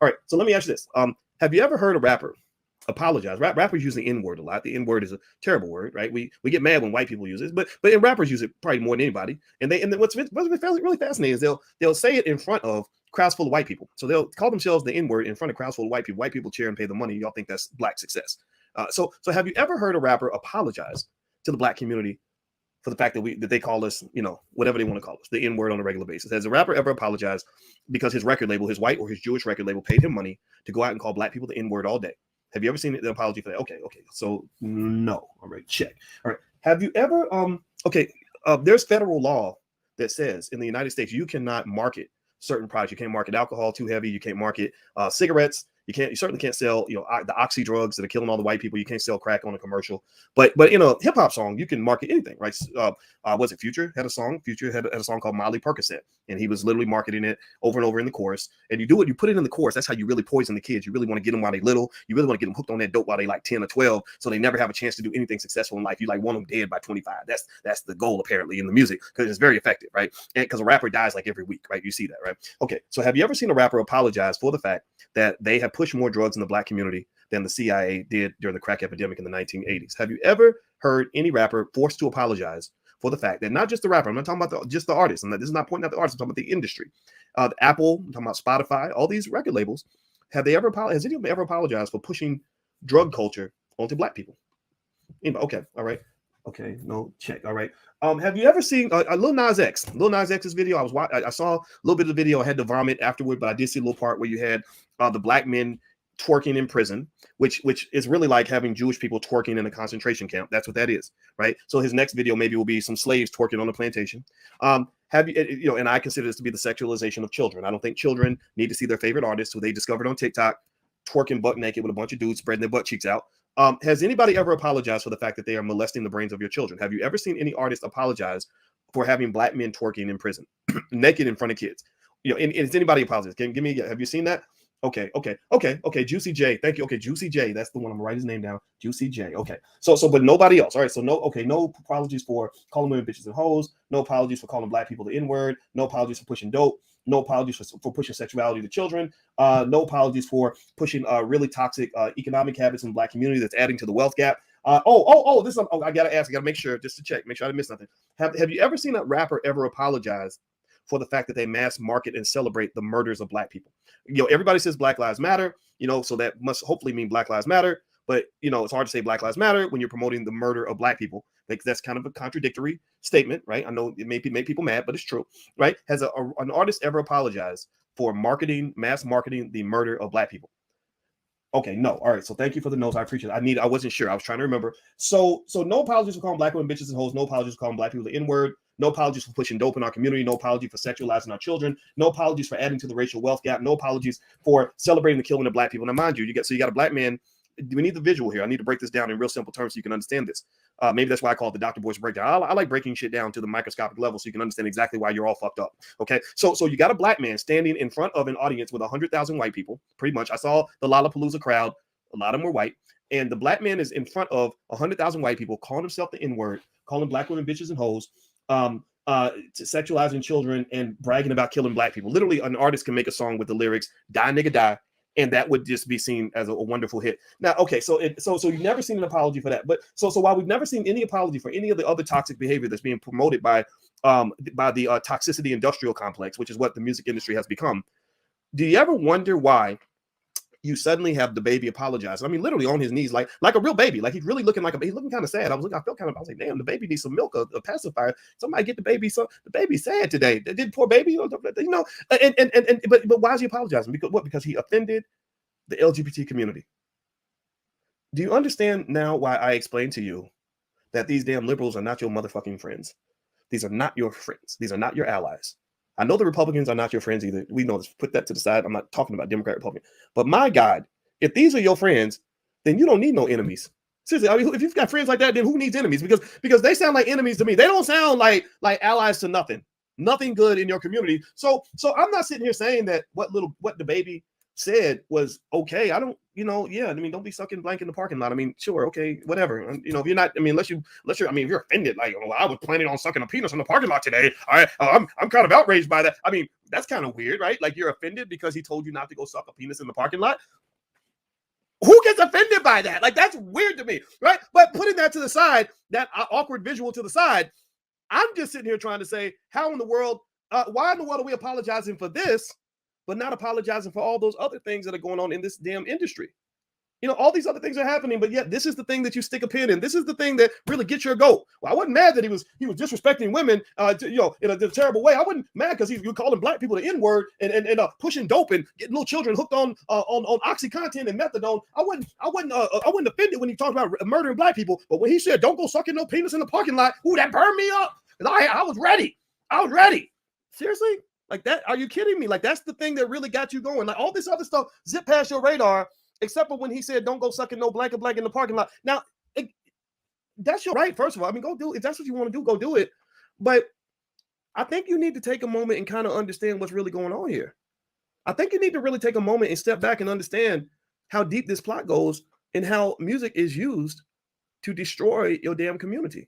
All right, so let me ask you this. Have you ever heard a rapper apologize? Rappers use the N word a lot. The N word is a terrible word, right? We get mad when white people use it, but and rappers use it probably more than anybody. And then what's really fascinating is they'll say it in front of crowds full of white people. So they'll call themselves the N word in front of crowds full of white people. White people cheer and pay the money. Y'all think that's black success. So have you ever heard a rapper apologize to the black community for the fact that they call us, whatever they want to call us, the N word on a regular basis? Has a rapper ever apologized because his record label, his white or his Jewish record label, paid him money to go out and call black people the N word all day? Have you ever seen the apology for that? Okay. So no. All right, check. All right. Have you ever there's federal law that says in the United States you cannot market certain products. You can't market alcohol too heavy. You can't market cigarettes. You certainly can't sell, the oxy drugs that are killing all the white people. You can't sell crack on a commercial. But in a hip hop song, you can market anything, right? Was it Future had a song? Future had a song called Molly Percocet, and he was literally marketing it over and over in the chorus. And you put it in the chorus. That's how you really poison the kids. You really want to get them while they're little. You really want to get them hooked on that dope while they like 10 or 12, so they never have a chance to do anything successful in life. You want them dead by 25. That's the goal apparently in the music, because it's very effective, right? And because a rapper dies like every week, right? You see that, right? Okay, so have you ever seen a rapper apologize for the fact that they have pushed more drugs in the black community than the CIA did during the crack epidemic in the 1980s? Have you ever heard any rapper forced to apologize for the fact that, not just the rapper, I'm not talking about just the artist, this is not pointing out the artist, I'm talking about the industry, Apple, I'm talking about Spotify, all these record labels, has anyone ever apologized for pushing drug culture onto black people? Okay, all right. Okay, no, check. All right. Have you ever seen Lil Nas X? Lil Nas X's video. I saw a little bit of the video. I had to vomit afterward, but I did see a little part where you had the black men twerking in prison, which is really like having Jewish people twerking in a concentration camp. That's what that is, right? So his next video maybe will be some slaves twerking on a plantation. Have you, and I consider this to be the sexualization of children. I don't think children need to see their favorite artists who they discovered on TikTok twerking butt naked with a bunch of dudes spreading their butt cheeks out. Has anybody ever apologized for the fact that they are molesting the brains of your children? Have you ever seen any artist apologize for having black men twerking in prison, naked in front of kids? And is anybody apologize? Have you seen that? Okay. Juicy J, thank you. Okay, Juicy J, that's the one. I'm gonna write his name down. Juicy J. Okay. So, but nobody else. All right. So no apologies for calling women bitches and hoes. No apologies for calling black people the N-word. No apologies for pushing dope. No apologies for pushing sexuality to children. No apologies for pushing really toxic economic habits in the black community that's adding to the wealth gap. I gotta ask. I gotta make sure, just to check, make sure I didn't miss nothing. Have you ever seen a rapper ever apologize for the fact that they mass market and celebrate the murders of black people? Everybody says Black Lives Matter, so that must hopefully mean Black Lives Matter. But it's hard to say Black Lives Matter when you're promoting the murder of black people. That's kind of a contradictory statement, right? I know it may make people mad, but it's true, right? Has an artist ever apologized for mass marketing the murder of black people? Okay, no. All right. So thank you for the notes. I appreciate it. I wasn't sure. I was trying to remember. So no apologies for calling black women bitches and hoes. No apologies for calling black people the N-word. No apologies for pushing dope in our community. No apology for sexualizing our children. No apologies for adding to the racial wealth gap. No apologies for celebrating the killing of black people. Now, mind you, you got a black man. We need the visual here. I need to break this down in real simple terms so you can understand this. Maybe that's why I call it the Dr. Boyce breakdown. I like breaking shit down to the microscopic level so you can understand exactly why you're all fucked up. Okay, so you got a black man standing in front of an audience with 100,000 white people. Pretty much, I saw the Lollapalooza crowd. A lot of them were white, and the black man is in front of 100,000 white people, calling himself the N-word, calling black women bitches and hoes, sexualizing children, and bragging about killing black people. Literally, an artist can make a song with the lyrics "Die nigga die," and that would just be seen as a wonderful hit. Now, okay, so you've never seen an apology for that, but so while we've never seen any apology for any of the other toxic behavior that's being promoted by the toxicity industrial complex, which is what the music industry has become, do you ever wonder why you suddenly have Dababy apologize? I mean, literally on his knees, like a real baby. Like he's really looking he's looking kind of sad. I was like, damn, the baby needs some milk, a pacifier. Somebody get the baby. So the baby's sad today. Did poor baby, but why is he apologizing? Because he offended the LGBT community. Do you understand now why I explained to you that these damn liberals are not your motherfucking friends? These are not your friends. These are not your allies. I know the Republicans are not your friends either. We know this. Put that to the side. I'm not talking about Democrat, Republican. But my God, if these are your friends, then you don't need no enemies. Seriously, I mean, if you've got friends like that, then who needs enemies? Because they sound like enemies to me. They don't sound like allies to nothing good in your community. So I'm not sitting here saying that what Dababy said was okay. I don't, yeah. I mean, don't be sucking blank in the parking lot. I mean, sure, okay, whatever. If you're not, I mean, unless you're, I mean, if you're offended, like, well, I was planning on sucking a penis in the parking lot today. I'm kind of outraged by that. I mean, that's kind of weird, right? Like, you're offended because he told you not to go suck a penis in the parking lot. Who gets offended by that? Like, that's weird to me, right? But putting that to the side, that awkward visual to the side, I'm just sitting here trying to say, how in the world, why in the world are we apologizing for this, but not apologizing for all those other things that are going on in this damn industry? All these other things are happening, but yet this is the thing that you stick a pin in. This is the thing that really gets your goat. Well, I wasn't mad that he was disrespecting women, in a terrible way. I wasn't mad because he was calling black people the N-word and pushing dope and getting little children hooked on OxyContin and methadone. I wasn't offended when he talked about murdering black people, but when he said don't go sucking no penis in the parking lot, ooh, that burned me up. I was ready. Seriously? Like that? Are you kidding me? Like, that's the thing that really got you going. Like, all this other stuff zip past your radar, except for when he said, don't go sucking no blank in the parking lot. Now, that's your right, first of all. I mean, go do it. If that's what you want to do, go do it. But I think you need to take a moment and kind of understand what's really going on here. I think you need to really take a moment and step back and understand how deep this plot goes and how music is used to destroy your damn community.